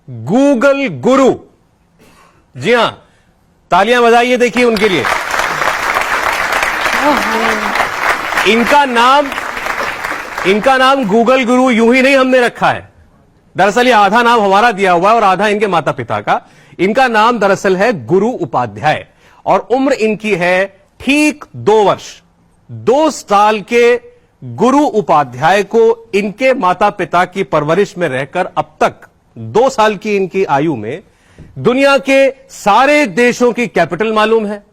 Google गुरु। जी हां, तालियां बजाइए देखिए उनके लिए। इनका नाम गूगल गुरु यूं ही नहीं हमने रखा है। दरअसल ये आधा नाम हमारा दिया हुआ है और आधा इनके माता पिता का। इनका नाम दरअसल है गुरु उपाध्याय और उम्र इनकी है ठीक 2 वर्ष। 2 साल के गुरु उपाध्याय को इनके माता पिता की परवरिश में रहकर अब तक 2 साल की इनकी आयु में दुनिया के सारे देशों की कैपिटल मालूम है।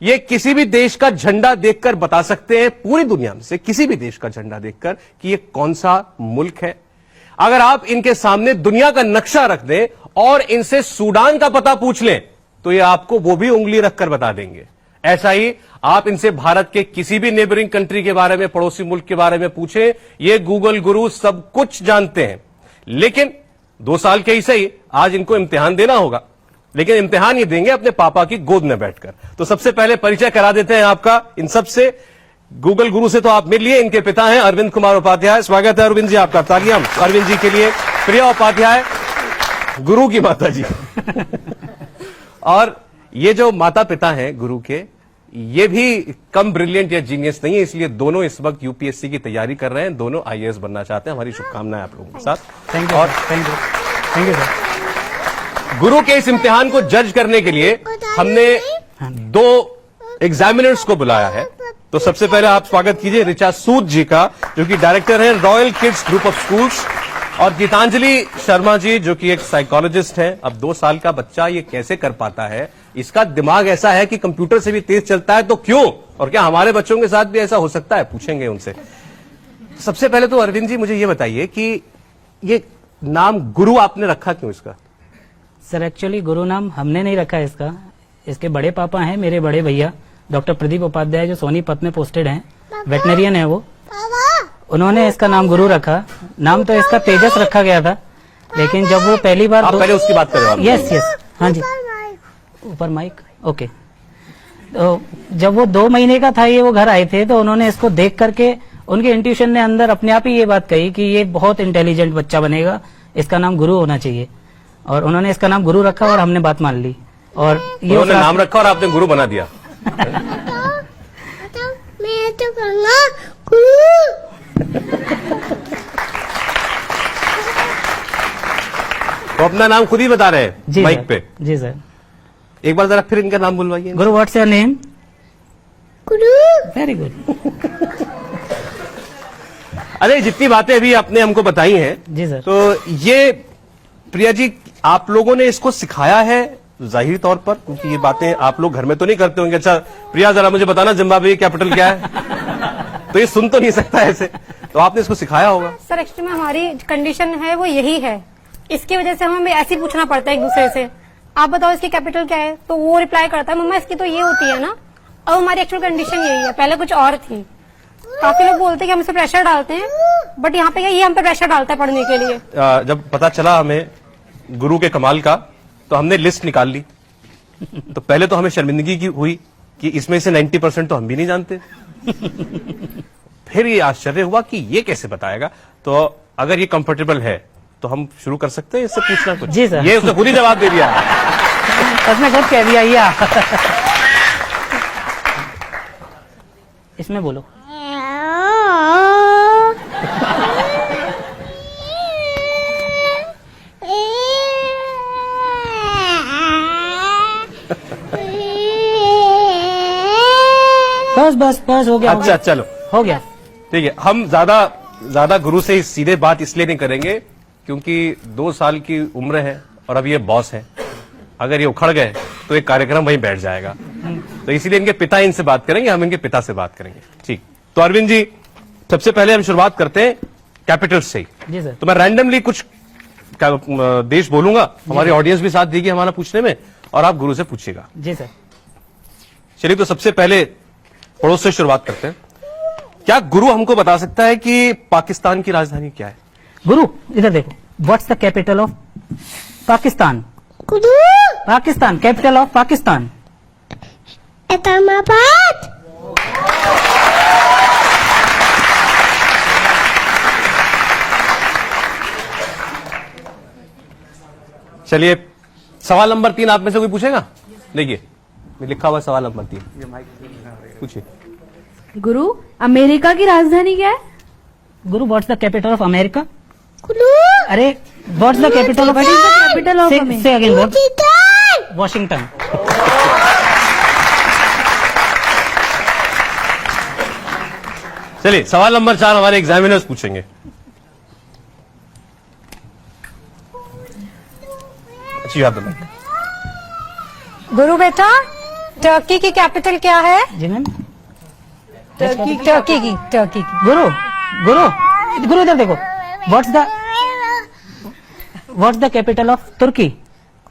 ये किसी भी देश का झंडा देखकर बता सकते हैं, पूरी दुनिया में से किसी भी देश का झंडा देखकर, कि ये कौन सा मुल्क है। अगर आप इनके सामने दुनिया का नक्शा रख दें और इनसे सूडान का पता पूछ लें तो ये आपको वो भी उंगली रखकर बता देंगे। ऐसा ही आप इनसे भारत के किसी भी नेबरिंग कंट्री के बारे में, पड़ोसी मुल्क के बारे में पूछें, ये गूगल गुरु सब कुछ जानते हैं। लेकिन 2 साल के ही सही, आज इनको इम्तिहान देना होगा, लेकिन इम्तिहान ये देंगे अपने पापा की गोद में बैठकर। तो सबसे पहले परिचय करा देते हैं आपका इन सबसे। गूगल गुरु से तो आप मिल लिए, इनके पिता हैं अरविंद कुमार उपाध्याय। स्वागत है अरविंद जी आपका, तालियां अरविंद जी के लिए। प्रिया उपाध्याय, गुरु की माता जी। और ये जो माता पिता हैं गुरु के, ये भी कम ब्रिलियंट या जीनियस नहीं है, इसलिए दोनों इस वक्त यूपीएससी की तैयारी कर रहे हैं, दोनों आईएएस बनना चाहते हैं। हमारी शुभकामनाएं आप लोगों के साथ। Thank you. और थैंक यू सर। गुरु के इस इम्तिहान को जज करने के लिए हमने 2 एग्जामिनर्स को बुलाया है। तो सबसे पहले आप स्वागत कीजिए ऋचा सूद जी का, जो कि डायरेक्टर हैं royal kids group of schools, और गीतांजलि शर्मा जी, जो कि एक साइकोलॉजिस्ट हैं। अब 2 साल का बच्चा ये कैसे कर पाता है, इसका दिमाग ऐसा है कि कंप्यूटर से भी तेज चलता है, तो क्यों, और क्या हमारे बच्चों के साथ भी ऐसा हो सकता है, पूछेंगे उनसे। सबसे पहले तो अरविंद जी मुझे ये बताइए कि ये नाम गुरु आपने रखा क्यों इसका? सर एक्चुअली गुरु नाम हमने नहीं रखा है इसका। इसके बड़े पापा हैं, मेरे बड़े भैया डॉक्टर प्रदीप उपाध्याय, जो सोनीपत में पोस्टेड हैं, वेटनरियन है वो। उन्होंने इसका नाम गुरु रखा। नाम तो इसका तेजस रखा गया था, लेकिन जब वो पहली बार आप पहले उसकी बात कर रहे हो। यस यस, हाँ जी, ऊपर माइक, ओके। तो जब वो 2 महीने का था, ये वो घर आए थे, तो उन्होंने इसको देख करके उनके इंट्यूशन ने अंदर अपने आप ही ये बात कही कि ये बहुत इंटेलिजेंट बच्चा बनेगा, इसका नाम गुरु होना चाहिए। और उन्होंने इसका नाम गुरु रखा और हमने बात मान ली। और ये उन्होंने नाम रखा और आपने गुरु बना दिया। मैं तो कहूंगा गुरु। तो अपना नाम खुद ही बता रहे हैं माइक पे। जी सर। एक बार जरा फिर इनका नाम बुलवाइए। गुरु, what's your name? Guru. Very good. अरे जितनी बातें अभी आपने हमको बताई हैं, जी सर। तो ये प्रिया जी आप लोगों ने इसको सिखाया है जाहिर तौर पर, क्योंकि ये बातें आप लोग घर में तो नहीं करते होंगे। अच्छा प्रिया जरा मुझे बताना जिम्बाब्वे की कैपिटल क्या है? तो ये सुन तो नहीं सकता ऐसे, तो आपने इसको सिखाया होगा। सर एक्चुअली में हमारी कंडीशन है वो यही है, इसकी वजह से हमें ऐसे ही पूछना पड़ता है एक दूसरे से, आप बताओ इसकी कैपिटल क्या है, तो वो रिप्लाई करता है मम्मा इसकी तो ये होती है ना। अब हमारी एक्चुअल कंडीशन यही है, पहले कुछ और थी। काफी लोग बोलते हैं कि हम इसे प्रेशर डालते हैं, बट यहाँ पे ये हम पे प्रेशर डालता है पढ़ने के लिए। जब पता चला हमें गुरु के कमाल का, तो हमने लिस्ट निकाल ली। तो पहले तो हमें शर्मिंदगी की हुई कि इसमें से 90% तो हम भी नहीं जानते। फिर ये आश्चर्य हुआ कि ये कैसे बताएगा। तो अगर ये कंफर्टेबल है तो हम शुरू कर सकते हैं इससे पूछना कुछ। जी सर। ये उसने खुद ही जवाब दे दिया। उसने खुद कह दिया या। इसमें बोलो। बस बस बस हो गया। अच्छा चलो हो गया। ठीक है, हम ज्यादा गुरु से सीधे बात इसलिए नहीं करेंगे क्योंकि 2 साल की उम्र है और अब ये बॉस है। अगर ये उखड़ गए तो एक कार्यक्रम वहीं बैठ जाएगा, तो इसीलिए इनके पिता इनसे बात करेंगे, हम इनके पिता से बात करेंगे। ठीक, तो अरविंद जी सबसे पहले हम शुरुआत करते हैं कैपिटल से। जी सर। तो मैं रैंडमली कुछ देश बोलूंगा, हमारी ऑडियंस भी साथ देगी हमारा पूछने में, और आप गुरु से पूछिएगा। जी सर। चलिए, तो सबसे पहले पड़ोस से शुरुआत करते हैं। क्या गुरु हमको बता सकता है कि पाकिस्तान की राजधानी क्या है? गुरु इधर देखो, what's the capital of Pakistan? गुरु। Pakistan, capital of Pakistan? इस्लामाबाद। चलिए, सवाल नंबर 3 आप में से कोई पूछेगा? देखिए, लिखा हुआ सवाल नंबर 3, पूछिए। गुरु, अमेरिका की राजधानी क्या है? गुरु, what's the capital of America? गुरु अरे, what's the capital of capital of से अगेन व्हाट? Titan Washington. चलिए, सवाल नंबर 4 हमारे एग्जामिनर्स पूछेंगे। अच्छी बात है। गुरु बेटा, टर्की की कैपिटल क्या है? जी मैम। टर्की की गुरु गुरु गुरु इधर देखो। व्हाट्स द कैपिटल ऑफ तुर्की?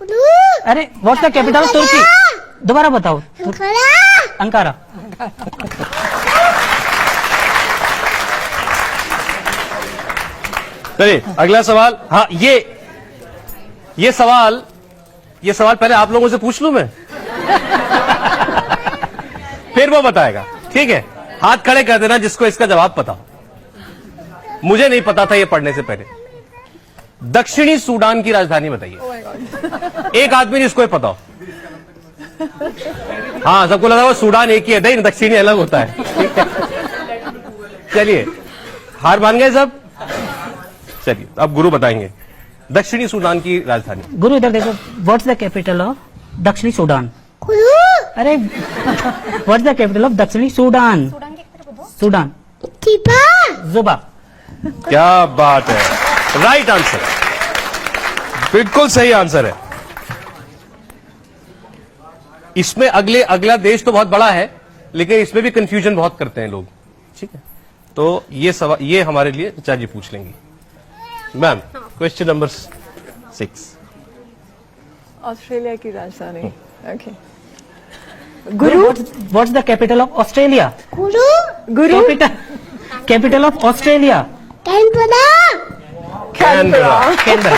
गुरु अरे, व्हाट्स द कैपिटल ऑफ तुर्की? दोबारा बताओ। अंकारा। चलिए, अगला सवाल। हाँ, ये सवाल पहले आप लोगों से पूछ लूं मैं, फिर वो बताएगा। ठीक है, हाथ खड़े कर देना जिसको इसका जवाब पता हो। मुझे नहीं पता था ये पढ़ने से पहले। दक्षिणी सूडान की राजधानी बताइए। एक आदमी जिसको ये पता हो। हाँ, सबको लगा वो सूडान एक ही है, नहीं, दक्षिणी अलग होता है। ठीक है, चलिए, हार मान गए सब? चलिए, अब गुरु बताएंगे दक्षिणी सूडान की राजधानी। गुरु इधर देखो। व्हाट्स द कैपिटल ऑफ दक्षिणी सूडान? गुरु अरे, व्हाट्स द कैपिटल ऑफ दक्षिणी सूडान? सूडान। टीपा जुबा। क्या बात है, राइट आंसर, बिल्कुल सही आंसर है। इसमें अगला देश तो बहुत बड़ा है, लेकिन इसमें भी कंफ्यूजन बहुत करते हैं लोग। ठीक है, तो ये सवाल ये हमारे लिए चाचा जी पूछ लेंगी। Ma'am, question number 6। ऑस्ट्रेलिया की राजधानी। ओके। गुरु, what's the capital of Australia? गुरु capital of Australia? Canberra Canberra.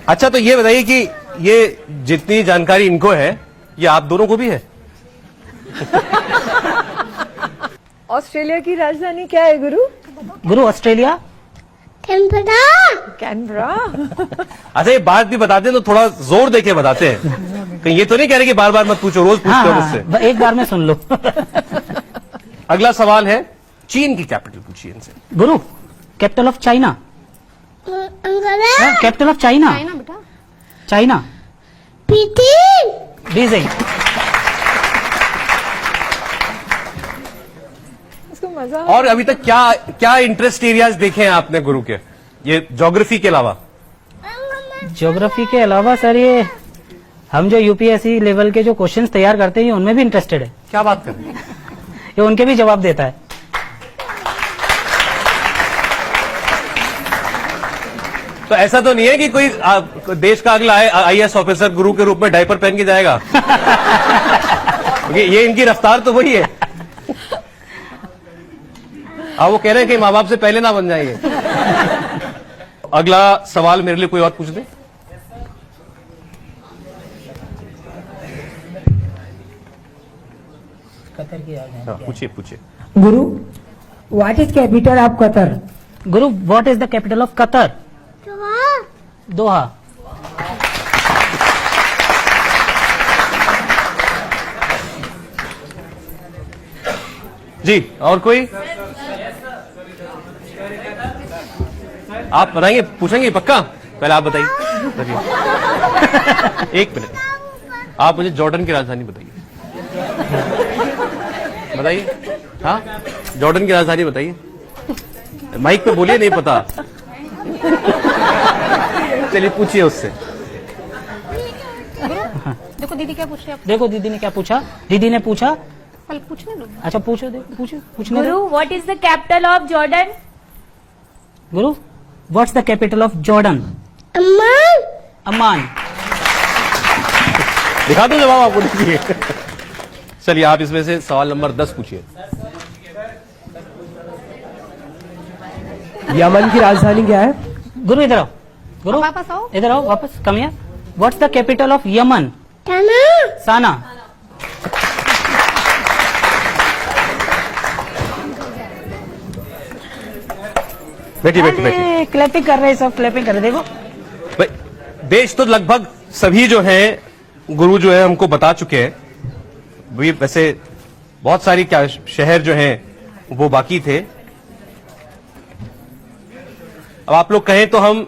अच्छा, तो ये बताइए कि ये जितनी जानकारी इनको है, ये आप दोनों को भी है? ऑस्ट्रेलिया की राजधानी क्या है गुरु? गुरु, ऑस्ट्रेलिया? कैनबरा। अच्छा, ये बात भी बताते हैं तो थोड़ा जोर देके बताते हैं, कहीं ये तो नहीं कह रहे कि बार बार मत पूछो, रोज पूछते हो मुझसे। एक बार में सुन लो। अगला सवाल है, चीन की कैपिटल पूछिए इनसे। गुरु, capital of China? Capital of China? China बेटा। चाइना। बीजिंग। इसको मजा। और अभी तक क्या इंटरेस्ट एरियाज देखे हैं आपने गुरु के, ये ज्योग्राफी के अलावा? ज्योग्राफी के अलावा सर, ये हम जो यूपीएससी लेवल के जो क्वेश्चंस तैयार करते हैं, उनमें भी इंटरेस्टेड है। क्या बात कर रहे हैं? ये उनके भी जवाब देता है। तो ऐसा तो नहीं है कि कोई देश का अगला आईएएस ऑफिसर गुरु के रूप में डायपर पहन के जाएगा? ये इनकी रफ्तार तो वही है। अब वो कह रहे हैं कि माँ बाप से पहले ना बन जाएंगे। अगला सवाल मेरे लिए कोई और पूछ दे। कतर की राजधानी? हाँ, पूछिए। गुरु, what is capital of Qatar? गुरु, what is the capital of Qatar? Doha. जी, और कोई? आप बताएंगे, पूछेंगे पक्का? पहले आप बताइए। एक मिनट, आप मुझे जॉर्डन की राजधानी बताइए। हाँ, जॉर्डन की राजधानी बताइए। माइक पे बोलिए, नहीं पता। चलिए, पूछिए उससे। देखो दीदी क्या पूछ रही है आपसे। देखो दीदी ने क्या पूछा। दीदी ने पूछा, पहले पूछने दो। अच्छा पूछो, पूछने दो। गुरु, what is the capital of Jordan? गुरु, what's the capital of Jordan? Amman. दिखा दो जवाब आपको, देखिए। चलिए, आप इसमें से सवाल नंबर 10 पूछिए। यमन की राजधानी क्या है? गुरु इधर आओ। गुरु वापस आओ। इधर आओ, वापस come here. What's the capital of Yemen? Sanaa. बैठिए बैठिए बैठिए। क्लैपिंग कर रहे हैं, सब क्लैपिंग कर रहे हैं, देखो। भाई देश तो लगभग सभी जो है गुरु जो है हमको बता चुके हैं। भी वैसे बहुत सारी क्या शहर जो हैं वो बाकी थे। अब आप लोग कहें तो हम,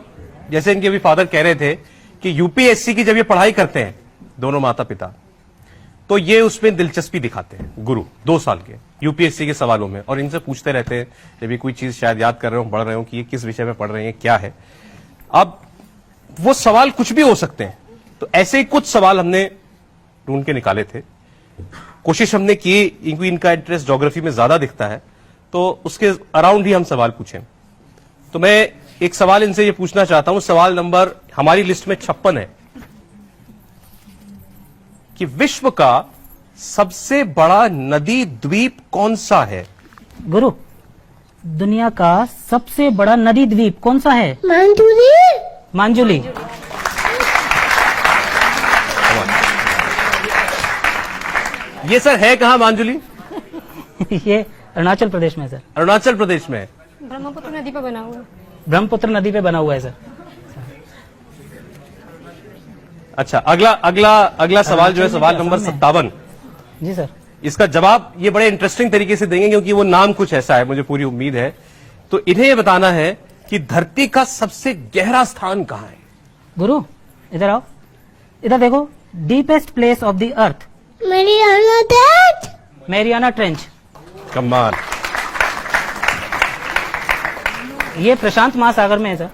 जैसे इनके भी फादर कह रहे थे कि यूपीएससी की जब ये पढ़ाई करते हैं दोनों माता पिता, तो ये उसमें दिलचस्पी दिखाते हैं गुरु 2 साल के यूपीएससी के सवालों में, और इनसे पूछते रहते हैं जब ये कोई चीज शायद याद कर रहे हो, पढ़ रहे हो कि ये किस विषय में पढ़ रहे हैं, क्या है। अब वो सवाल कुछ भी हो सकते हैं, तो ऐसे ही कुछ सवाल हमने ढूंढ के निकाले थे। कोशिश हमने की, इनका इंटरेस्ट ज्योग्राफी में ज्यादा दिखता है, तो उसके अराउंड ही हम सवाल पूछें। तो मैं एक सवाल इनसे ये पूछना चाहता हूं, सवाल नंबर हमारी लिस्ट में 56 है कि विश्व का सबसे बड़ा नदी द्वीप कौन सा है? गुरु, दुनिया का सबसे बड़ा नदी द्वीप कौन सा है? मांजुली। मांजुली। ये सर है कहां मांजुली? ये अरुणाचल प्रदेश में है सर। अरुणाचल प्रदेश में है। ब्रह्मपुत्र नदी पर बना हुआ है। ब्रह्मपुत्र नदी पे बना हुआ है सर। अच्छा, अगला सवाल जो है सवाल नंबर 57। जी सर। इसका जवाब ये बड़े इंटरेस्टिंग तरीके से देंगे क्योंकि वो नाम कुछ ऐसा है, मुझे पूरी उम्मीद है। तो इन्हें ये बताना है कि धरती का सबसे गहरा स्थान कहां है? गुरु इधर आओ, इधर देखो, deepest place of the earth. Mariana trench. Mariana trench. कमाल। ये प्रशांत महासागर में है सर,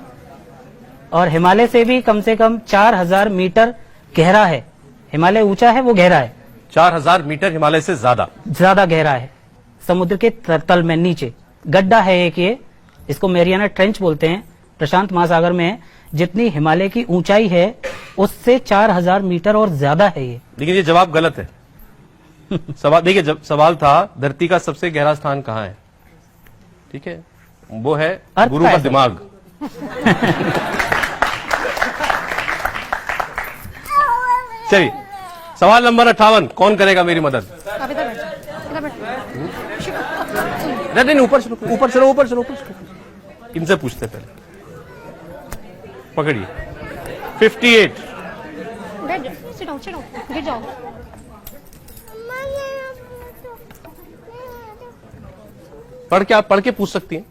और हिमालय से भी कम से कम 4000 मीटर गहरा है। हिमालय ऊंचा है, वो गहरा है। 4000 मीटर हिमालय से ज्यादा गहरा है, समुद्र के तल में नीचे गड्ढा है एक। ये इसको मैरियाना ट्रेंच बोलते हैं, प्रशांत महासागर में है। जितनी हिमालय की ऊंचाई है उससे 4000 मीटर और ज्यादा है ये। लेकिन ये जवाब गलत है। सवाल देखिए, जब सवाल था धरती का सबसे गहरा स्थान कहां है, ठीक है, वो है गुरु का दिमाग। चलिए, सवाल नंबर 58, कौन करेगा मेरी मदद? आप इधर बैठो, इधर बैठो। नहीं, ऊपर चलो, ऊपर चलो, ऊपर चलो, ऊपर चलो। इनसे पूछते पहले, पकड़िए। 58। बैठ जाओ, sit down, गिर जाओ। पढ़ के पूछ सकती हैं।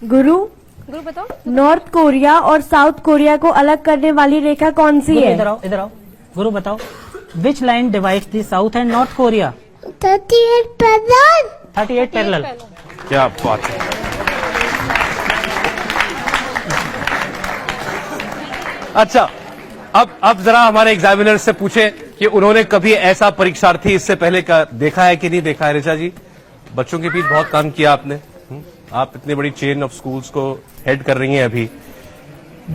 गुरु, गुरु बताओ। नॉर्थ कोरिया और साउथ कोरिया को अलग करने वाली रेखा कौन सी है? इधर आओ, इधर आओ। गुरु बताओ, which line divides the south and north Korea? 38 parallel. 38 parallel. क्या बात है। अच्छा, अब जरा हमारे एग्जामिनर से पूछे कि उन्होंने कभी ऐसा परीक्षार्थी इससे पहले का देखा है कि नहीं देखा है। ऋचा जी, बच्चों के बीच बहुत काम किया आपने, आप इतनी बड़ी चेन ऑफ स्कूल्स को हेड कर रही हैं अभी।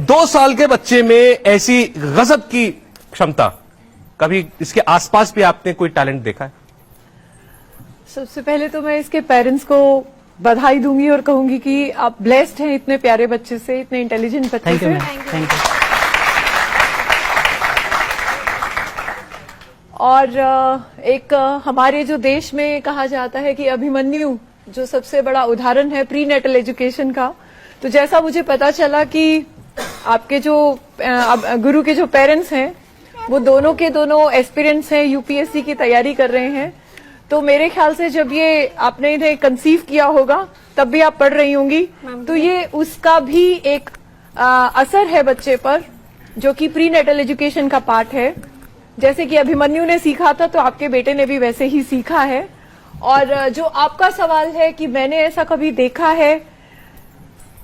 2 साल के बच्चे में ऐसी गजब की क्षमता, कभी इसके आसपास भी आपने कोई टैलेंट देखा है? सबसे पहले तो मैं इसके पेरेंट्स को बधाई दूंगी और कहूंगी कि आप ब्लेस्ड हैं इतने प्यारे बच्चे से, इतने इंटेलिजेंट बच्चे थैंक यू से। Ma'am, thank you. और एक हमारे जो देश में कहा जाता है कि अभिमन्यु जो सबसे बड़ा उदाहरण है प्री नेटल एजुकेशन का, तो जैसा मुझे पता चला कि आपके जो गुरु के जो पेरेंट्स हैं वो दोनों के दोनों एस्पिरेंट्स हैं, यूपीएससी की तैयारी कर रहे हैं। तो मेरे ख्याल से जब ये आपने इन्हें कंसीव किया होगा तब भी आप पढ़ रही होंगी, तो ये उसका भी एक असर है बच्चे पर, जो कि प्री नेटल एजुकेशन का पार्ट है। जैसे कि अभिमन्यु ने सीखा था तो आपके बेटे ने भी वैसे ही सीखा है। और जो आपका सवाल है कि मैंने ऐसा कभी देखा है,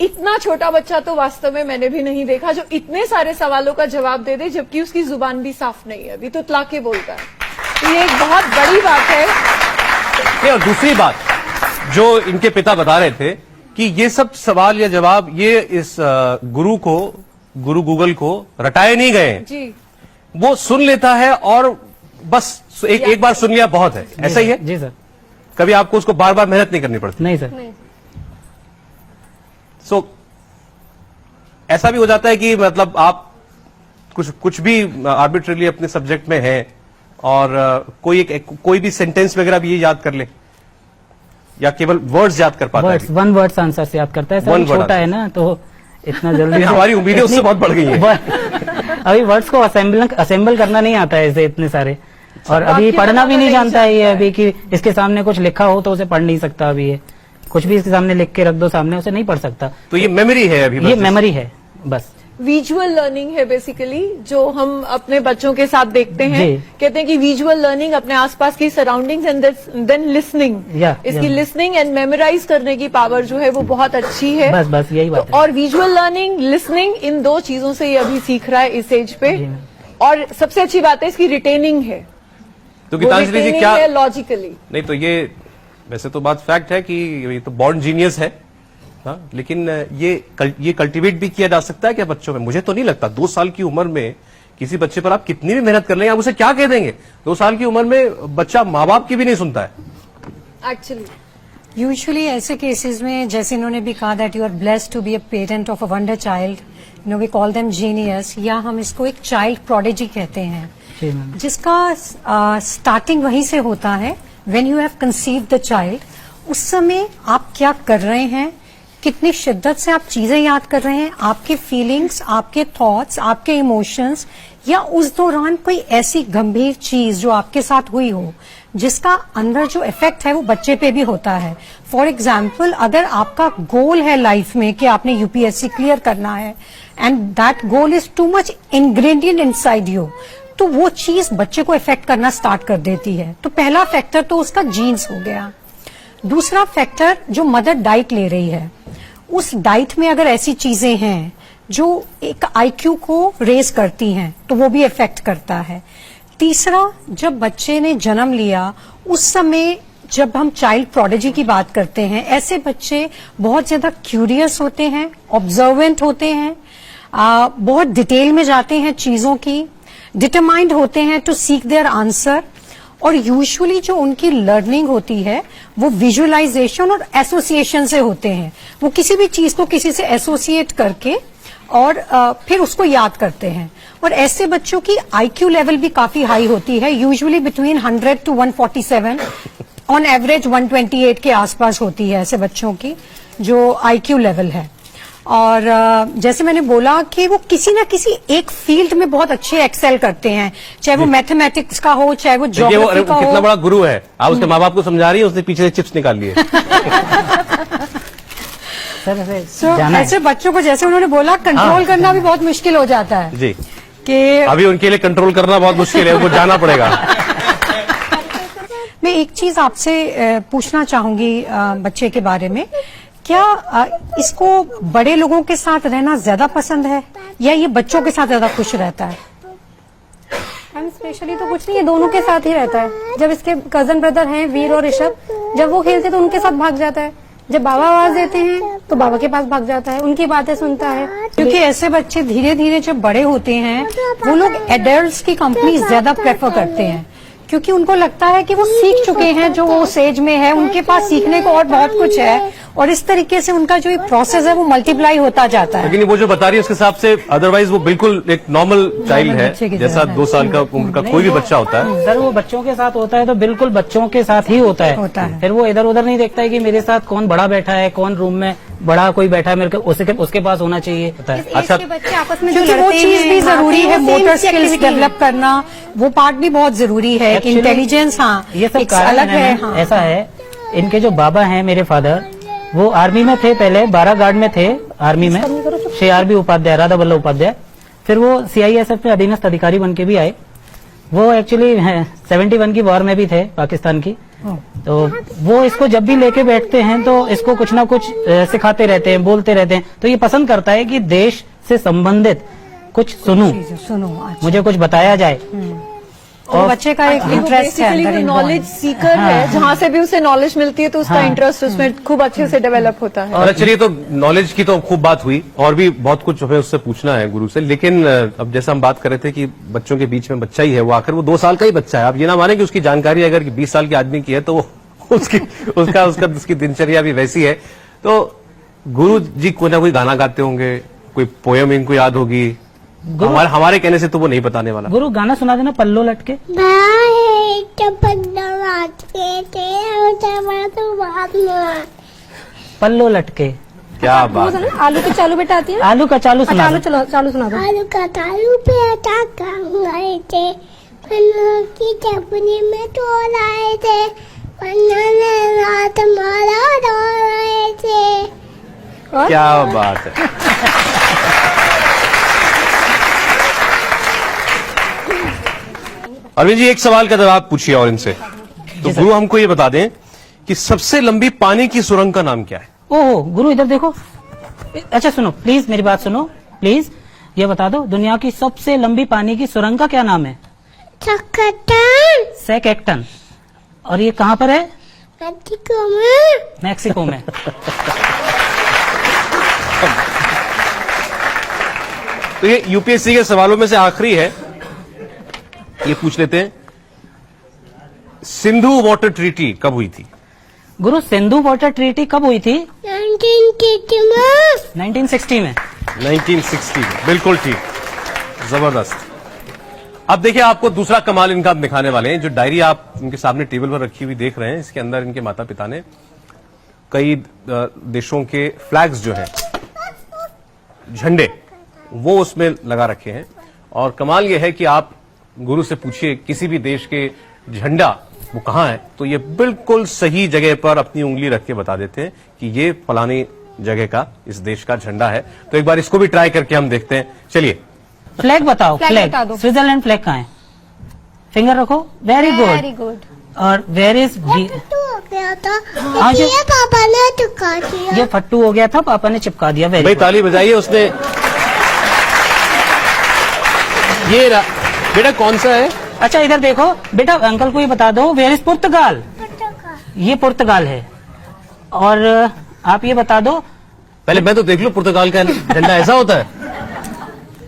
इतना छोटा बच्चा तो वास्तव में मैंने भी नहीं देखा जो इतने सारे सवालों का जवाब दे दे, जबकि उसकी जुबान भी साफ नहीं है, अभी तो तलाके बोलता है। तो ये एक बहुत बड़ी बात है। और दूसरी बात जो इनके पिता बता रहे थे कि ये सब सवाल या जवाब ये इस गुरु गूगल को रटाए नहीं गए जी, वो सुन लेता है और बस एक बार सुन लिया बहुत है, ऐसा ही है? जी सर। कभी आपको उसको बार बार मेहनत नहीं करनी पड़ती? नहीं सर। नहीं। ऐसा भी हो जाता है कि मतलब आप कुछ भी आर्बिट्रेरली अपने सब्जेक्ट में है और कोई भी सेंटेंस वगैरह भी ये याद कर ले? या केवल वर्ड्स याद कर पाता वर्ड्स, है? वन वर्ड्स आंसर से याद करता है सर, One word छोटा है ना तो इतना जल्दी हमारी उम्मीदें उससे बहुत बढ़ गई हैं। अभी वर्ड्स को असेंबल करना नहीं आता है इसे इतने सारे, और अभी पढ़ना भी नहीं जानता है ये अभी, कि इसके सामने कुछ लिखा हो तो उसे पढ़ नहीं सकता अभी, ये कुछ भी इसके सामने लिख के रख दो सामने, उसे नहीं पढ़ सकता। तो ये मेमोरी है अभी, ये बस मेमोरी है बस। विजुअल लर्निंग है बेसिकली, जो हम अपने बच्चों के साथ देखते हैं। जी। कहते हैं कि विजुअल लर्निंग अपने आसपास की सराउंडिंग्स एंड देन लिसनिंग, इसकी लिसनिंग एंड मेमोराइज करने की पावर जो है वो बहुत अच्छी है। बस यही बात है। और विजुअल लर्निंग, लिसनिंग, इन दो चीजों से ये अभी सीख रहा है इस एज पे। जी, मैम। और सबसे अच्छी बात है इसकी रिटेनिंग है, तो गीतांजलि जी क्या लॉजिकली। नहीं, तो ये वैसे तो बात फैक्ट है कि ये तो बॉर्न जीनियस है, हाँ, लेकिन ये कल्टीवेट भी किया जा सकता है क्या बच्चों में? मुझे तो नहीं लगता। 2 साल की उम्र में किसी बच्चे पर आप कितनी भी मेहनत कर लेंगे, आप उसे क्या कह देंगे? 2 साल की उम्र में बच्चा माँ बाप की भी नहीं सुनता है एक्चुअली यूजुअली ऐसे केसेस में, जैसे इन्होंने भी कहा that you are blessed to be a parent of a wonder child, you know we call them genius, या हम इसको एक चाइल्ड प्रोडिजी कहते हैं, जी मैम। जिसका स्टार्टिंग वहीं से होता है। When you have conceived the child, उस समय आप क्या कर रहे हैं, कितनी शिद्दत से आप चीजें याद कर रहे हैं, आपके फीलिंग्स, आपके थॉट्स, आपके इमोशंस, या उस दौरान कोई ऐसी गंभीर चीज जो आपके साथ हुई हो जिसका अंदर जो इफेक्ट है वो बच्चे पे भी होता है। फॉर एग्जाम्पल, अगर आपका गोल है लाइफ में कि आपने यूपीएससी क्लियर करना है and that goal is too much ingredient inside you, तो वो चीज बच्चे को इफेक्ट करना स्टार्ट कर देती है। तो पहला फैक्टर तो उसका जीन्स हो गया। दूसरा फैक्टर, जो मदर डाइट ले रही है, उस डाइट में अगर ऐसी चीजें हैं जो एक आईक्यू को रेज करती हैं तो वो भी इफेक्ट करता है। तीसरा, जब बच्चे ने जन्म लिया उस समय जब हम चाइल्ड प्रोडिजी की बात करते हैं, ऐसे बच्चे बहुत ज्यादा क्यूरियस होते हैं, ऑब्जर्वेंट होते हैं, बहुत डिटेल में जाते हैं चीजों की, डिटरमाइंड होते हैं टू सीक देयर आंसर, और यूजुअली जो उनकी लर्निंग होती है वो विजुअलाइजेशन और एसोसिएशन से होते हैं। वो किसी भी चीज को किसी से एसोसिएट करके और फिर उसको याद करते हैं। और ऐसे बच्चों की आईक्यू लेवल भी काफी हाई होती है, usually between 100 to 147, on average 128 के आसपास होती है ऐसे बच्चों की जो आईक्यू लेवल है। और जैसे मैंने बोला कि वो किसी ना किसी एक फील्ड में बहुत अच्छे एक्सेल करते हैं, चाहे वो मैथमेटिक्स का हो, चाहे वो ज्योग्राफी का हो। कितना बड़ा गुरु है, आप उसके माँ बाप को समझा रही है, उसने पीछे से चिप्स निकाल लिए। सर ऐसे बच्चों को, जैसे उन्होंने बोला, कंट्रोल करना भी बहुत मुश्किल हो जाता है जी, कि अभी उनके लिए कंट्रोल करना बहुत मुश्किल है, उनको जाना पड़ेगा। मैं एक चीज आपसे पूछना चाहूंगी बच्चे के बारे में, क्या इसको बड़े लोगों के साथ रहना ज्यादा पसंद है या ये बच्चों के साथ ज्यादा खुश रहता है? हम स्पेशली तो कुछ नहीं है, दोनों के साथ ही रहता है। जब इसके कजन ब्रदर हैं वीर और ऋषभ, जब वो खेलते तो उनके साथ भाग जाता है, जब बाबा आवाज देते हैं तो बाबा के पास भाग जाता है, उनकी बातें सुनता है। क्योंकि ऐसे बच्चे धीरे धीरे जब बड़े होते हैं वो लोग एडल्ट्स की कंपनी ज्यादा प्रेफर करते हैं, क्योंकि उनको लगता है कि वो सीख चुके हैं जो वो एज में है, उनके पास सीखने को और बहुत कुछ है, और इस तरीके से उनका जो प्रोसेस है वो मल्टीप्लाई होता जाता है। लेकिन वो जो बता रही है उसके हिसाब से अदरवाइज वो बिल्कुल एक नॉर्मल चाइल्ड है, जैसा 2 साल का उम्र का कोई भी बच्चा होता है। सर वो बच्चों के साथ होता है तो बिल्कुल बच्चों के साथ ही होता है। फिर वो इधर उधर नहीं देखता है कि मेरे साथ कौन बड़ा बैठा है, कौन रूम में बड़ा कोई बैठा है, मेरे को उसके पास होना चाहिए होता है। अच्छा, बच्चे आपस में जो क्योंकि वो लड़ते चीज हैं, भी जरूरी है, वो मोटर same स्किल्स activity है। डेवलप करना, वो पार्ट भी बहुत जरूरी है। Actually, इंटेलिजेंस, हाँ, ये सब एक कारण अलग है। हाँ। ऐसा है, इनके जो बाबा हैं मेरे फादर, वो आर्मी में थे, पहले 12 गार्ड में थे आर्मी में, श्री आर बी उपाध्याय, राधा वल्लभ उपाध्याय। फिर वो CISF में अधीनस्थ अधिकारी बन के भी आए। वो एक्चुअली 71 की वॉर में भी थे पाकिस्तान की। तो वो इसको जब भी लेके बैठते हैं तो इसको कुछ ना कुछ सिखाते रहते हैं, बोलते रहते हैं। तो ये पसंद करता है कि देश से संबंधित कुछ सुनूं, सुनो, अच्छा। मुझे कुछ बताया जाए। और बच्चे का एक इंटरेस्ट है, अंदर नॉलेज सीकर है, जहाँ से भी उसे नॉलेज मिलती है तो उसका इंटरेस्ट उसमें खूब अच्छे से डेवलप होता है। और चलिए, तो नॉलेज की तो खूब बात हुई और भी बहुत कुछ हमें उससे पूछना है गुरु से, लेकिन अब जैसा हम बात कर रहे थे कि बच्चों के बीच में बच्चा ही है, वो आखिर वो 2 साल का ही बच्चा है। आप ये ना माने कि उसकी जानकारी अगर 20 साल के आदमी की है तो वो उसकी दिनचर्या भी वैसी है। तो गुरु जी कोई ना कोई गाना गाते होंगे, कोई पोयम इनको याद होगी, हमारे कहने से तो वो नहीं बताने वाला। गुरु गाना सुना देना, पल्लो लटके। पल्लो लटके। क्या बात है। आलू के चालू बेटा आती है। आलू का चालू अच्छा, सुना आलू दो। चालू सुना दो। आलू का तालू पे टाका गए थे, पन्ना की चपनी में तोड़ आए थे, पन्ना ने रात मारा डोल रहे थे। क्या बात है। अरविंद जी, एक सवाल का जवाब पूछिए और इनसे। तो गुरु हमको ये बता दें कि सबसे लंबी पानी की सुरंग का नाम क्या है? ओहो गुरु इधर देखो। अच्छा सुनो प्लीज, मेरी बात सुनो प्लीज। ये बता दो दुनिया की सबसे लंबी पानी की सुरंग का क्या नाम है? चक्कटन सेकेक्टन। और ये कहाँ पर है? मेक्सिको में। मैक्सिको में। तो ये यूपीएससी के सवालों में से आखिरी है, ये पूछ लेते हैं। सिंधु वाटर ट्रीटी कब हुई थी? गुरु सिंधु वाटर ट्रीटी कब हुई थी? 1960 में। 1960 में। 1960 में, बिल्कुल ठीक, जबरदस्त। अब देखिए, आपको दूसरा कमाल इनका हम दिखाने वाले हैं। जो डायरी आप इनके सामने टेबल पर रखी हुई देख रहे हैं, इसके अंदर इनके माता पिता ने कई देशों के फ्लैग्स जो हैं, झंडे, वो उसमें लगा रखे हैं। और कमाल यह है कि आप गुरु से पूछिए किसी भी देश के झंडा वो कहाँ है, तो ये बिल्कुल सही जगह पर अपनी उंगली रख के बता देते हैं कि ये फलानी जगह का, इस देश का झंडा है। तो एक बार इसको भी ट्राई करके हम देखते हैं। चलिए फ्लैग बताओ। फ्लैग बता दो। स्विट्जरलैंड फ्लैग कहाँ है? फिंगर रखो। Very very good. गुड। और वेर इज तो हो गया था, हाँ, ये पापा ने चुका दिया। ये फट्टू हो गया था, पापा ने चिपका दिया। वेरी भाई गुड। ताली बजाइए। उसने ये बेटा कौन सा है? अच्छा इधर देखो बेटा, अंकल को ये बता दो वेर इज पुर्तगाल। ये पुर्तगाल है। और आप ये बता दो। पहले मैं तो देख लूं पुर्तगाल का झंडा ऐसा होता है।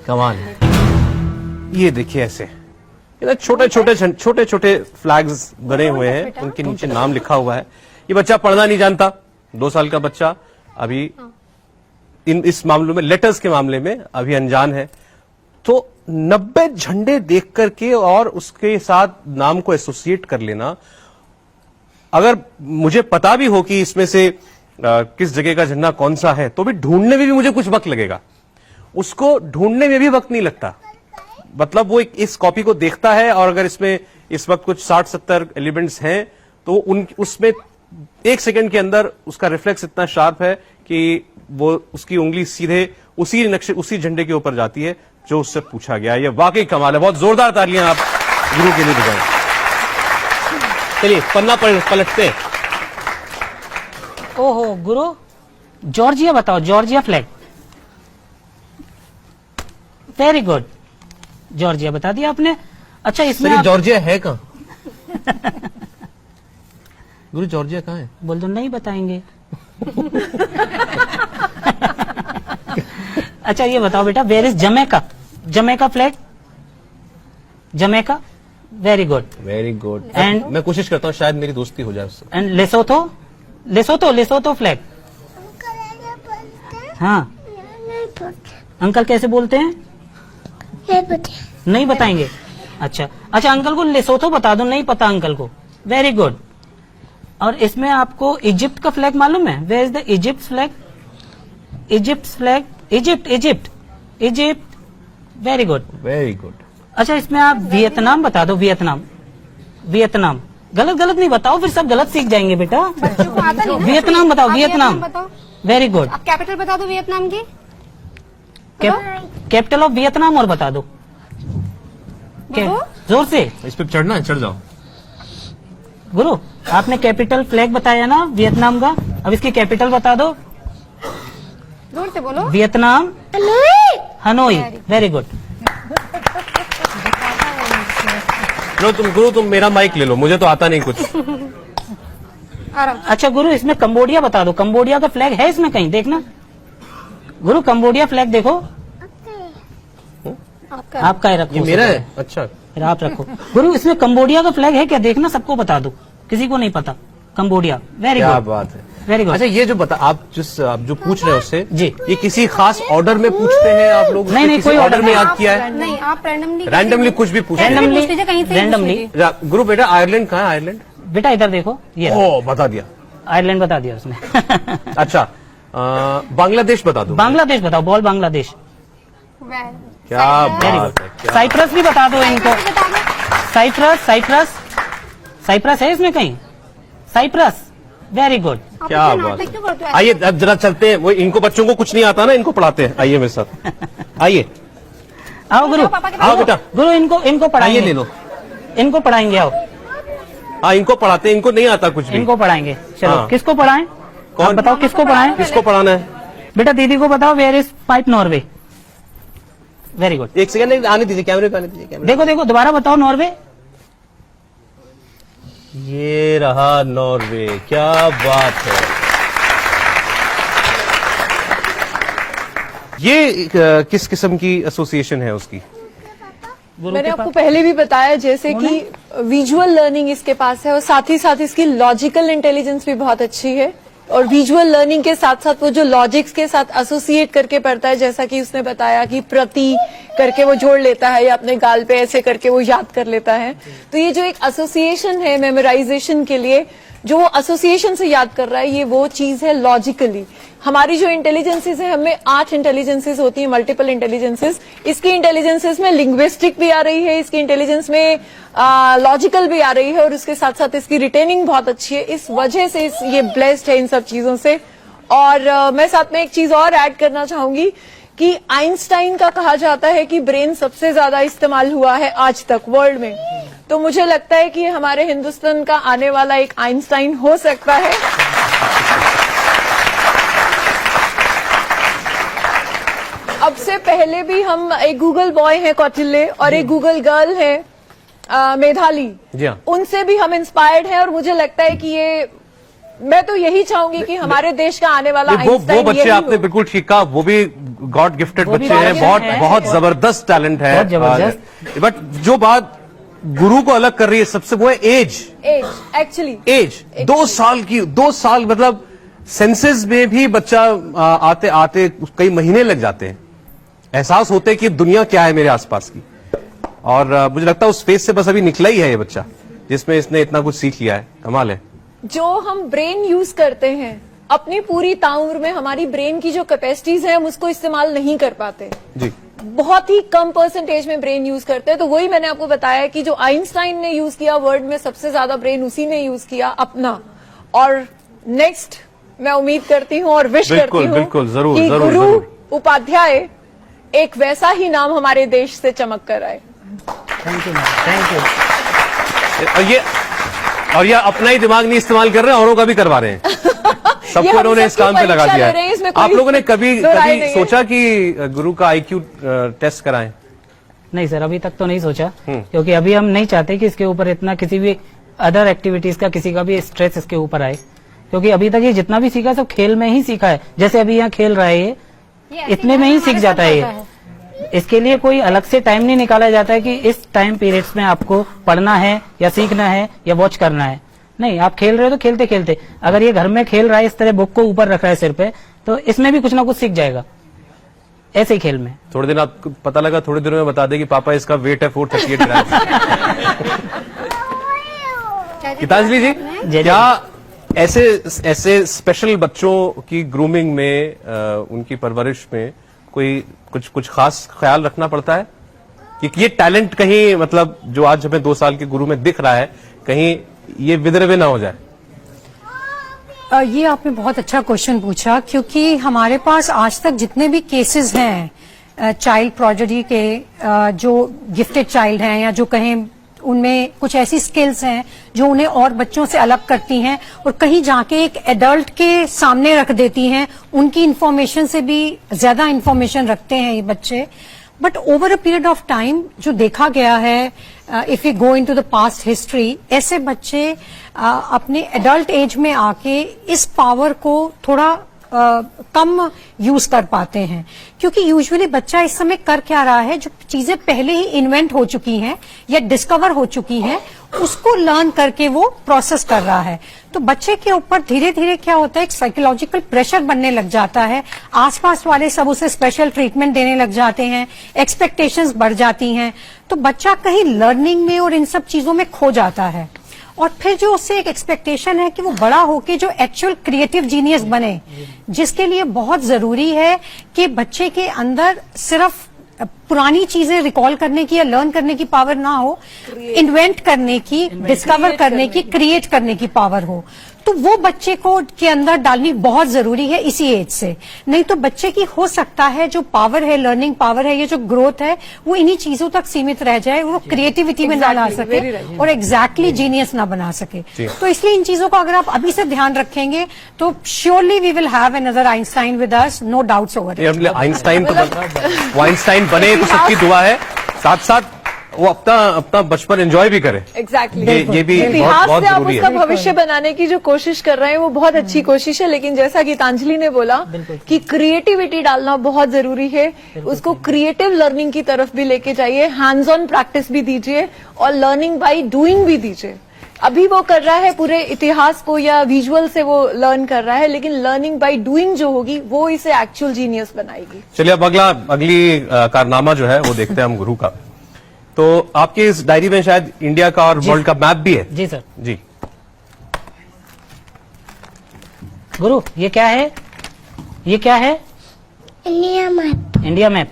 कमाल है। ये देखिए ऐसे छोटे छोटे फ्लैग्स बने हुए हैं, उनके नीचे नाम लिखा हुआ है। ये बच्चा पढ़ना नहीं जानता, 2 साल का बच्चा, अभी इस मामलों में, लेटर्स के मामले में अभी अनजान है। तो 90 झंडे देख करके और उसके साथ नाम को एसोसिएट कर लेना, अगर मुझे पता भी हो कि इसमें से किस जगह का झंडा कौन सा है, तो भी ढूंढने में भी मुझे कुछ वक्त लगेगा। उसको ढूंढने में भी वक्त नहीं लगता। मतलब वो इस कॉपी को देखता है, और अगर इसमें इस वक्त कुछ 60-70 एलिमेंट्स हैं, तो उसमें 1 सेकंड के अंदर उसका रिफ्लेक्स इतना शार्प है कि वो उसकी उंगली सीधे उसी नक्शे, उसी झंडे के ऊपर जाती है जो उससे पूछा गया। ये वाकई कमाल है। बहुत जोरदार तालियां आप गुरु के लिए बजाएं। चलिए पन्ना पलटते हैं। ओहो गुरु, जॉर्जिया बताओ। Georgia flag. Very good, Georgia बता दिया आपने। अच्छा इसमें जॉर्जिया है कहाँ? गुरु जॉर्जिया कहाँ है? बोल दो नहीं बताएंगे। अच्छा ये बताओ बेटा, where is Jamaica? Jamaica flag. Jamaica. Very good, very good. And- मैं कोशिश करता हूँ शायद मेरी दोस्ती हो जाए उससे। And Lesotho. Lesotho flag. हाँ अंकल कैसे बोलते हैं? नहीं बताएंगे। अच्छा अंकल को लेसोथो बता दो, नहीं पता अंकल को। Very good. और इसमें आपको इजिप्ट का फ्लैग मालूम है? Where is the Egypt flag? Egypt flag. Egypt. Very good, very good. अच्छा इसमें आप वियतनाम बता दो। वियतनाम। गलत नहीं बताओ, फिर सब गलत सीख जाएंगे बेटा। बच्चों को आता नहीं है। वियतनाम बताओ। आप वियतनाम। बताओ। Very good. आप कैपिटल बता दो वियतनाम की। कैपिटल ऑफ वियतनाम और बता दो। जोर से। इस पे चढ़ना है, चढ़ जाओ। गुरु आपने कैपिटल फ्लैग बताया ना वियतनाम का, अब इसकी कैपिटल बता दो। जोर से बोलो। वियतनाम। हनोई। Very good. गुरु तुम मेरा माइक ले लो, मुझे तो आता नहीं कुछ। आराम। अच्छा गुरु इसमें कंबोडिया बता दो। कंबोडिया का फ्लैग है इसमें कहीं? देखना गुरु, कंबोडिया फ्लैग देखो। आपका है, रखो। ये मेरा है। अच्छा फिर आप रखो। गुरु इसमें कंबोडिया का फ्लैग है क्या? देखना, सबको बता दो, किसी को नहीं पता। कंबोडिया। वेरी क्या गुड। बात है। Very good. अच्छा, ये जो आप जो पूछ रहे हो उससे जी। ये किसी खास ऑर्डर में पूछते हैं आप लोग? नहीं, किसी कोई ऑर्डर order में नहीं। याद किया है? नहीं, आप रैंडमली कुछ भी पूछ Randomly- कहीं से भी पूछ randomly- लीजिए। गुरु बेटा, आयरलैंड कहाँ है? आयरलैंड? बेटा इधर देखो, ये ओ, बता दिया। आयरलैंड बता दिया उसने। अच्छा, बांग्लादेश बता दो। बांग्लादेश बताओ, बॉल बांग्लादेश। क्या वेरी बात गुड। है, क्या साइप्रस भी बता दो इनको। साइप्रस, साइप्रस, साइप्रस है इसमें कहीं? Cyprus, very good. क्या बात है। आइए अब जरा चलते हैं, वो इनको बच्चों को कुछ नहीं आता ना, इनको पढ़ाते हैं। आइए मेरे साथ, आइए। आओ गुरु, आओ बेटा, गुरु इनको पढ़ाएंगे। आइए ले लो। इनको पढ़ाएंगे, आओ हाँ, इनको पढ़ाते हैं, इनको नहीं आता कुछ भी। इनको पढ़ाएंगे। चलो, हाँ। किसको पढ़ाएं? कौन? आप बताओ किसको पढ़ाएं? किसको पढ़ाना है? बेटा दीदी को बताओ, where is pipe Norway. Very good. एक सेकंड आने दीजिए, कैमरे पे आने दीजिए। कैमरे देखो देखो, दोबारा बताओ, नॉर्वे। ये रहा नॉर्वे। क्या बात है। ये किस किस्म की एसोसिएशन है उसकी? मैंने आपको पहले भी बताया जैसे कि विजुअल लर्निंग इसके पास है और साथ ही साथ इसकी लॉजिकल इंटेलिजेंस भी बहुत अच्छी है और विजुअल लर्निंग के साथ साथ वो जो लॉजिक्स के साथ एसोसिएट करके पढ़ता है, जैसा कि उसने बताया कि प्रति करके वो जोड़ लेता है या अपने गाल पे ऐसे करके वो याद कर लेता है। तो ये जो एक एसोसिएशन है मेमोराइजेशन के लिए, जो वो एसोसिएशन से याद कर रहा है, ये वो चीज है लॉजिकली। हमारी जो इंटेलिजेंसेस है, हमें 8 इंटेलिजेंसेस होती है, मल्टीपल इंटेलिजेंसेस। इसकी इंटेलिजेंसेस में लिंग्विस्टिक भी आ रही है, इसकी इंटेलिजेंस में लॉजिकल भी आ रही है और उसके साथ साथ इसकी रिटेनिंग बहुत अच्छी है। इस वजह से ये ब्लेस्ड है इन सब चीजों से। और मैं साथ में एक चीज और ऐड करना चाहूंगी कि आइंस्टाइन का कहा जाता है कि ब्रेन सबसे ज्यादा इस्तेमाल हुआ है आज तक वर्ल्ड में। तो मुझे लगता है कि हमारे हिंदुस्तान का आने वाला एक आइंस्टाइन हो सकता है। अब से पहले भी हम एक गूगल बॉय है कौटिल्य और एक गूगल गर्ल है मेधाली, जी हाँ। उनसे भी हम इंस्पायर्ड हैं और मुझे लगता है कि ये, मैं तो यही चाहूंगी कि हमारे देश का आने वाला वो आइंस्टाइन बच्चे यही आपने हो। बिल्कुल ठीक कहा, वो भी गॉड गिफ्टेड वो भी बच्चे हैं, God बहुत gifted बहुत है। जबरदस्त टैलेंट है। बहुत जबरदस्त। बट जो बात गुरु को अलग कर रही है सबसे, वो है एज। एज एक्चुअली एज 2 साल की, 2 साल मतलब सेंसेस में भी बच्चा आते आते कई महीने लग जाते हैं, एहसास होते हैं कि दुनिया क्या है मेरे आसपास की। और मुझे लगता है उस फेज से बस अभी निकला ही है ये बच्चा, जिसमें इसने इतना कुछ सीख लिया है। कमाल है। जो हम ब्रेन यूज करते हैं अपनी पूरी ताउम्र में, हमारी ब्रेन की जो कैपेसिटीज है हम उसको इस्तेमाल नहीं कर पाते। जी, बहुत ही कम परसेंटेज में ब्रेन यूज करते हैं। तो वही मैंने आपको बताया कि जो आइंस्टाइन ने यूज किया वर्ल्ड में सबसे ज्यादा ब्रेन उसी ने यूज किया अपना। और नेक्स्ट मैं उम्मीद करती हूँ और विश करती बिल्कुल हूँ बिल्कुल, जरूर कि जरूर गुरु जरूर। उपाध्याय एक वैसा ही नाम हमारे देश से चमक कर आए। Thank you, thank you. और ये अपना ही दिमाग नहीं इस्तेमाल कर रहे हैं, औरों का भी करवा रहे हैं। सबको हम इन्होंने इस सबकी काम पे लगा परीक्षा दिया ले रहे हैं, इसमें है। कोई आप लोगों ने कभी दो राय कभी नहीं है। सोचा कि गुरु का IQ टेस्ट कराएं? नहीं सर, अभी तक तो नहीं सोचा, क्योंकि अभी हम नहीं चाहते कि इसके ऊपर इतना किसी भी अदर एक्टिविटीज का किसी का भी स्ट्रेस इसके ऊपर आए, क्योंकि अभी तक ये जितना भी सीखा सब खेल में ही सीखा है। जैसे अभी यहाँ खेल रहा है ये इतने में ही सीख जाता है ये। इसके लिए कोई अलग से टाइम नहीं निकाला जाता है कि इस टाइम पीरियड्स में आपको पढ़ना है या सीखना है या वॉच करना है। नहीं, आप खेल रहे हो तो खेलते खेलते, अगर ये घर में खेल रहा है, इस तरह बुक को ऊपर रख रहा है सिर पे, तो इसमें भी कुछ ना कुछ सीख जाएगा ऐसे ही खेल में। थोड़े दिन आपको पता लगा, थोड़े दिनों में बता दे कि पापा इसका वेट है 438 ग्राम। गीतांजलि जी, क्या ऐसे स्पेशल बच्चों की ग्रूमिंग में, उनकी परवरिश में कोई कुछ खास ख्याल रखना पड़ता है कि ये टैलेंट कहीं, मतलब जो आज हमें 2 साल के गुरु में दिख रहा है, कहीं ये विदरवे ना हो जाए? ये आपने बहुत अच्छा क्वेश्चन पूछा, क्योंकि हमारे पास आज तक जितने भी केसेस हैं चाइल्ड प्रोडिजी के, जो गिफ्टेड चाइल्ड हैं या जो कहें उनमें कुछ ऐसी स्किल्स हैं जो उन्हें और बच्चों से अलग करती हैं और कहीं जाके एक एडल्ट के सामने रख देती हैं, उनकी इंफॉर्मेशन से भी ज्यादा इंफॉर्मेशन रखते हैं ये बच्चे। But over a period of time जो देखा गया है, if you go into the past history, ऐसे बच्चे अपने एडल्ट एज में आके इस पावर को थोड़ा कम यूज कर पाते हैं, क्योंकि यूजुअली बच्चा इस समय कर क्या रहा है, जो चीजें पहले ही इन्वेंट हो चुकी हैं या डिस्कवर हो चुकी हैं उसको लर्न करके वो प्रोसेस कर रहा है। तो बच्चे के ऊपर धीरे धीरे क्या होता है, एक साइकोलॉजिकल प्रेशर बनने लग जाता है, आसपास वाले सब उसे स्पेशल ट्रीटमेंट देने लग जाते हैं, एक्सपेक्टेशंस बढ़ जाती हैं, तो बच्चा कहीं लर्निंग में और इन सब चीजों में खो जाता है। और फिर जो उससे एक एक्सपेक्टेशन है कि वो बड़ा होके जो एक्चुअल क्रिएटिव जीनियस बने, जिसके लिए बहुत जरूरी है कि बच्चे के अंदर सिर्फ पुरानी चीजें रिकॉल करने की या लर्न करने की पावर ना हो, इन्वेंट करने की, डिस्कवर करने की, क्रिएट करने की पावर हो। तो वो बच्चे को के अंदर डालनी बहुत जरूरी है इसी एज से। नहीं तो बच्चे की हो सकता है जो पावर है, लर्निंग पावर है, ये जो ग्रोथ है, वो इन्हीं चीजों तक सीमित रह जाए, वो क्रिएटिविटी में ना ला सके और एग्जैक्टली जीनियस ना बना सके। तो इसलिए इन चीजों को अगर आप अभी से ध्यान रखेंगे तो surely we will have another Einstein with us, no doubts over it. Einstein वो आइंस्टाइन बने तो सबकी दुआ है, साथ साथ वो अपना बचपन एंजॉय भी करे। एग्जैक्टली ये भी इतिहास बहुत से आप जरूरी उसका है। भविष्य बनाने की जो कोशिश कर रहे हैं वो बहुत अच्छी कोशिश है, लेकिन जैसा गीतांजलि ने बोला कि क्रिएटिविटी डालना बहुत जरूरी है, उसको क्रिएटिव लर्निंग की तरफ भी लेके जाइए, हैंड्स ऑन प्रैक्टिस भी दीजिए और लर्निंग बाय डूइंग भी दीजिए। अभी वो कर रहा है पूरे इतिहास को या विजुअल से वो लर्न कर रहा है, लेकिन लर्निंग बाय डूइंग जो होगी वो इसे एक्चुअल जीनियस बनाएगी। चलिए अब अगली कारनामा जो है वो देखते हैं हम गुरु का। तो आपके इस डायरी में शायद इंडिया का और वर्ल्ड का मैप भी है। जी सर। जी गुरु, ये क्या है? ये क्या है? India map. India map.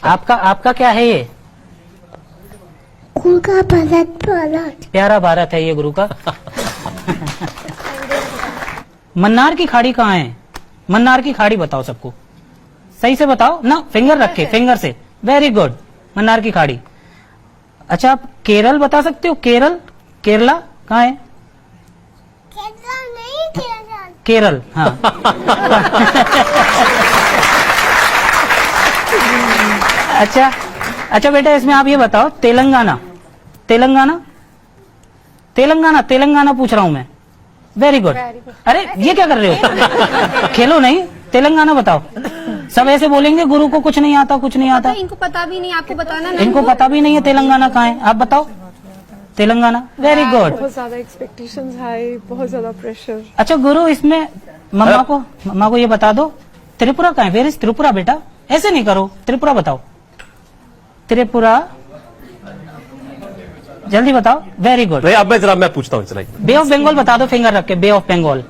आपका क्या है ये? गुरु का भारत। प्यारा भारत है ये गुरु का। मन्नार की खाड़ी कहाँ है? मन्नार की खाड़ी बताओ सबको, सही से बताओ ना, फिंगर रख के, फिंगर से। वेरी गुड, मन्नार की खाड़ी। अच्छा, आप केरल बता सकते हो? केरला कहाँ है? केरल, हाँ। अच्छा बेटा, इसमें आप ये बताओ, तेलंगाना पूछ रहा हूं मैं। Very good. अरे ये क्या कर रहे हो? खेलो नहीं, तेलंगाना बताओ। सब ऐसे बोलेंगे गुरु को कुछ नहीं आता। इनको पता भी नहीं, आपको बताना ना। इनको पता भी नहीं है तेलंगाना कहाँ है। आप बताओ तेलंगाना। Very good. बहुत ज्यादा एक्सपेक्टेशंस हाई, बहुत ज्यादा प्रेशर। अच्छा गुरु, इसमें मम्मा को ये बता दो, त्रिपुरा कहाँ है? वेयर इज त्रिपुरा बेटा? ऐसे नहीं करो, त्रिपुरा बताओ। त्रिपुरा, जल्दी बताओ। Very good. अब मैं पूछता हूँ, चलाइए। बे ऑफ बंगाल बता दो, फिंगर रख के। Bay of Bengal.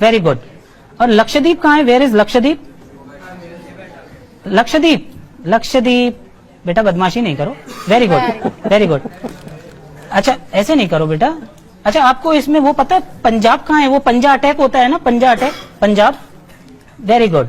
Very good. और लक्षद्वीप कहाँ है? Where is Lakshadweep? लक्षद्वीप बेटा, बदमाशी नहीं करो। Very good. अच्छा, ऐसे नहीं करो बेटा। अच्छा, आपको इसमें वो पता है पंजाब कहाँ है? वो पंजा अटैक होता है ना, पंजाब। Very good.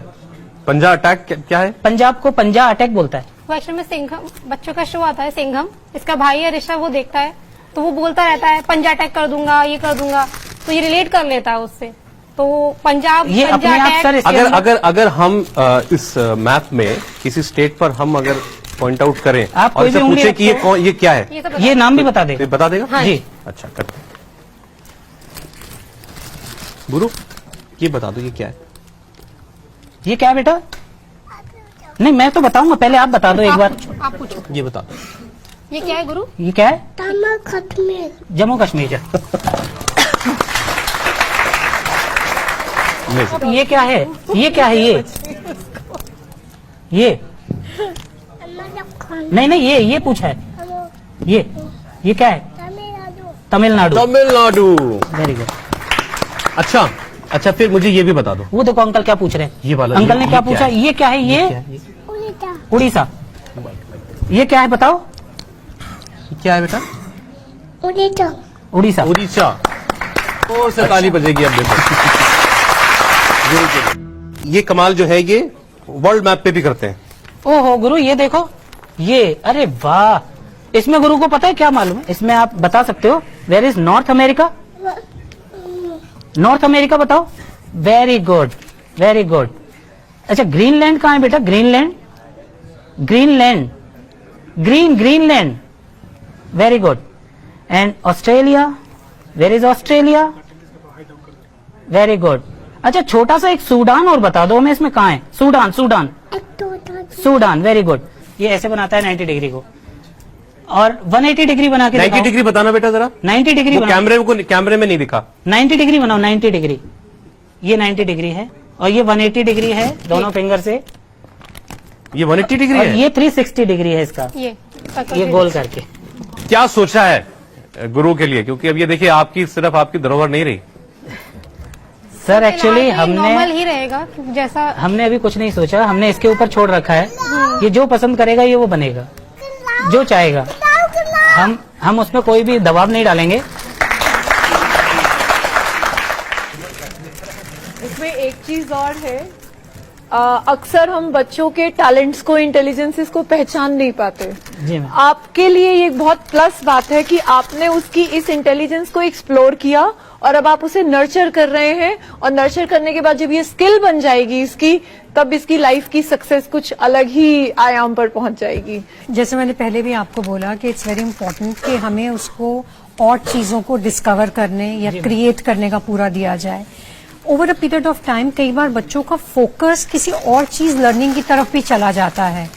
पंजा अटैक क्या है? पंजाब को पंजा अटैक बोलता है। वो एक्चुअल में सिंघम, बच्चों का शो आता है सिंघम, इसका भाई है ऋषभ, वो देखता है तो वो बोलता रहता है पंजा अटैक कर दूंगा, ये कर दूंगा, तो ये रिलेट कर लेता है उससे। तो पंजाब, ये पंजा अपने आप सर अटैक। अगर हम इस मैप में किसी स्टेट पर हम अगर पॉइंट आउट करें आप और कोई इसे भी उंगली पूछे कि ये क्या है, ये तो ये नाम भी बता देगा। तो बता देगा? हाँ जी। अच्छा, करते हैं। गुरु, ये बता दो, ये क्या है? ये क्या है बेटा? नहीं, मैं तो बताऊंगा, पहले आप बता दो एक बार। आप पूछो, ये बता दो। ये क्या है गुरु? ये क्या है? नहीं जम्मू कश्मीर। सर। ये क्या है? ये नहीं, ये पूछा है। ये क्या है? तमिलनाडु। Very good. अच्छा, फिर मुझे ये भी बता दो। वो देखो अंकल क्या पूछ रहे हैं। ये वाला अंकल ने क्या पूछा? ये क्या है? ये उड़ीसा। ये क्या है बताओ? क्या है बेटा? उड़ीसा। और से ताली बजेगी अब देखो। ये कमाल जो है ये वर्ल्ड मैप पे भी करते हैं। ओहो गुरु, ये देखो ये, अरे वाह। इसमें गुरु को पता है क्या मालूम है? इसमें आप बता सकते हो where is North America? North America बताओ। Very good. अच्छा, ग्रीनलैंड कहाँ है बेटा? Greenland. Greenland. Very good. And Australia, where is Australia? Very good. अच्छा, छोटा सा एक सूडान और बता दो हमें, इसमें कहाँ है? सूडान, सूडान, एक तो सूडान, वेरी गुड। ये ऐसे बनाता है 90 डिग्री को, और 180 डिग्री बना के 90 डिग्री बताना बेटा जरा। 90 डिग्री कैमरे में नहीं दिखा। 90 डिग्री बनाओ, 90 डिग्री। ये 90 डिग्री है और ये 180 डिग्री है दोनों फिंगर से, ये 180 डिग्री और है। ये 360 डिग्री है इसका, ये गोल करके। क्या सोचा है गुरु के लिए? क्योंकि अब ये देखिए आपकी सिर्फ आपकी धरोहर नहीं रही। सर एक्चुअली नॉर्मल ही रहेगा जैसा। हमने अभी कुछ नहीं सोचा, हमने इसके ऊपर छोड़ रखा है। ये जो पसंद करेगा ये वो बनेगा, जो चाहेगा। हम उसमें कोई भी दबाव नहीं डालेंगे। इसमें एक चीज और है, अक्सर हम बच्चों के टैलेंट्स को, इंटेलिजेंसेस को पहचान नहीं पाते। जी मैम। आपके लिए ये एक बहुत प्लस बात है कि आपने उसकी इस इंटेलिजेंस को एक्सप्लोर किया और अब आप उसे नर्चर कर रहे हैं, और नर्चर करने के बाद जब ये स्किल बन जाएगी इसकी, तब इसकी लाइफ की सक्सेस कुछ अलग ही आयाम पर पहुंच जाएगी। जैसे मैंने पहले भी आपको बोला कि इट्स वेरी इंपॉर्टेंट कि हमें उसको और चीजों को डिस्कवर करने या क्रिएट करने का पूरा दिया जाए। Over a period of time कई बार बच्चों का फोकस किसी और चीज लर्निंग की तरफ भी चला जाता है,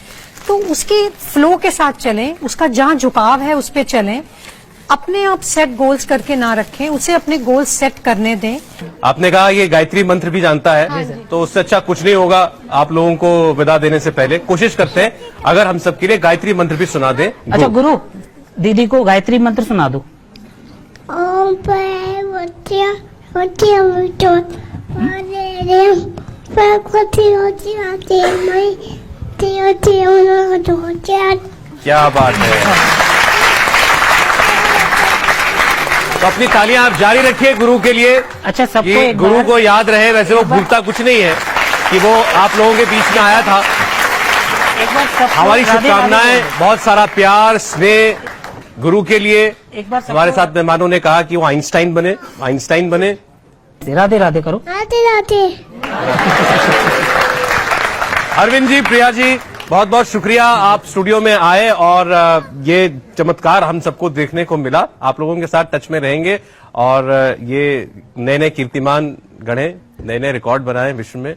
तो उसके फ्लो के साथ चलें, उसका जहां झुकाव है उस पर चलें, अपने आप सेट गोल्स करके ना रखें, उसे अपने गोल्स सेट करने दें। आपने कहा ये गायत्री मंत्र भी जानता है, तो उससे अच्छा कुछ नहीं होगा। आप लोगों को विदा देने से पहले कोशिश करते हैं अगर हम सबके लिए गायत्री मंत्र भी सुना दें। अच्छा गुरु, दीदी को गायत्री मंत्र सुना दो। ओम भगवती क्या बात है। तो अपनी तालियां आप जारी रखिए गुरु के लिए। अच्छा, सबको ये एक गुरु बार- को याद रहे, वैसे वो भूलता कुछ नहीं है कि वो आप लोगों के बीच में आया था। एक बार सबको हमारी राधे राधे शुभकामनाएं, बोलो। बहुत सारा प्यार स्नेह गुरु के लिए। एक बार सबको- हमारे साथ मेहमानों ने कहा कि वो आइंस्टाइन बने, आइंस्टाइन बने। राधे राधे करो। राधे राधे। अरविंद जी, प्रिया जी, बहुत बहुत शुक्रिया आप स्टूडियो में आए और ये चमत्कार हम सबको देखने को मिला। आप लोगों के साथ टच में रहेंगे और ये नए नए कीर्तिमान गढ़े, नए नए रिकॉर्ड बनाए विश्व में।